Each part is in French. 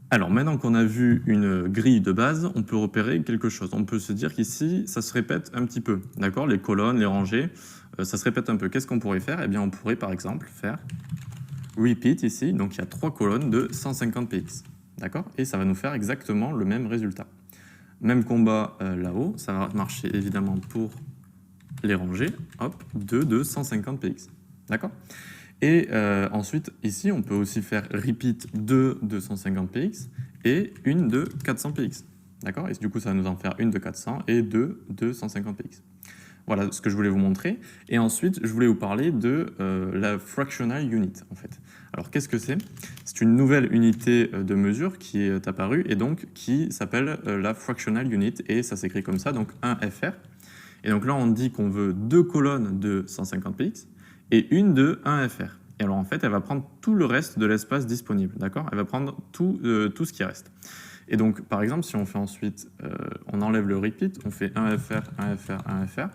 Alors maintenant qu'on a vu une grille de base, on peut repérer quelque chose. On peut se dire qu'ici, ça se répète un petit peu, d'accord? Les colonnes, les rangées, ça se répète un peu. Qu'est-ce qu'on pourrait faire? Eh bien, on pourrait par exemple faire repeat ici, donc il y a 3 colonnes de 150 px, d'accord? Et ça va nous faire exactement le même résultat. Même combat là-haut, ça va marcher évidemment pour les rangées, hop, 2 de 150 px, d'accord? Et ensuite, ici, on peut aussi faire repeat 2 de 150 px et une de 400 px. D'accord? Et du coup, ça va nous en faire une de 400 et deux de 150 px. Voilà ce que je voulais vous montrer. Et ensuite, je voulais vous parler de la fractional unit, en fait. Alors, qu'est-ce que c'est? C'est une nouvelle unité de mesure qui est apparue et donc qui s'appelle la fractional unit. Et ça s'écrit comme ça, donc 1 FR. Et donc là, on dit qu'on veut 2 colonnes de 150 px et une de 1 FR. Et alors en fait, elle va prendre tout le reste de l'espace disponible, d'accord? Elle va prendre tout ce qui reste. Et donc, par exemple, si on fait ensuite, on enlève le repeat, on fait 1 FR, 1 FR, 1 FR,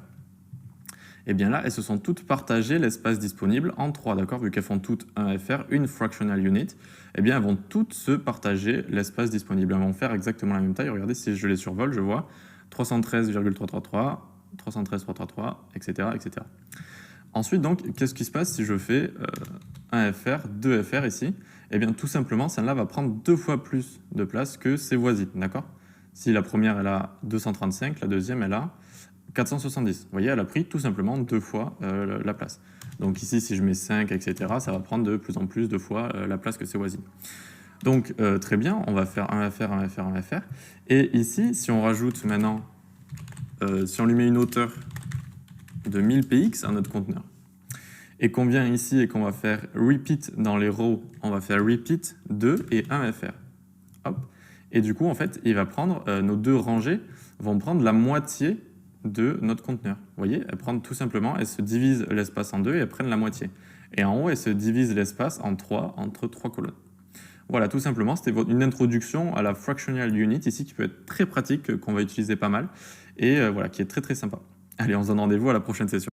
et bien là, elles se sont toutes partagées l'espace disponible en 3, d'accord? Vu qu'elles font toutes 1 FR, une fractional unit, et bien elles vont toutes se partager l'espace disponible. Elles vont faire exactement la même taille. Regardez, si je les survole, je vois 313,333, 313,333, etc., etc. Ensuite, donc, qu'est-ce qui se passe si je fais 1 FR, 2 FR ici? Eh bien, tout simplement, celle-là va prendre 2 fois plus de place que ses voisines, d'accord? Si la première, elle a 235, la deuxième, elle a 470. Vous voyez, elle a pris tout simplement 2 fois la place. Donc ici, si je mets 5, etc., ça va prendre de plus en plus de fois la place que ses voisines. Donc, très bien, on va faire 1 FR, 1 FR, 1 FR. Et ici, si on rajoute maintenant, si on lui met une hauteur de 1000 px à notre conteneur, et qu'on vient ici et qu'on va faire repeat dans les rows, on va faire repeat 2 et 1 FR. Hop. Et du coup, en fait, il va prendre, nos deux rangées vont prendre la moitié de notre conteneur. Vous voyez, elles prennent tout simplement, elles se divisent l'espace en deux et elles prennent la moitié. Et en haut, elles se divisent l'espace en 3, entre 3 colonnes. Voilà, tout simplement, c'était une introduction à la fractional unit ici qui peut être très pratique, qu'on va utiliser pas mal, et voilà, qui est très très sympa. Allez, on se donne rendez-vous à la prochaine session.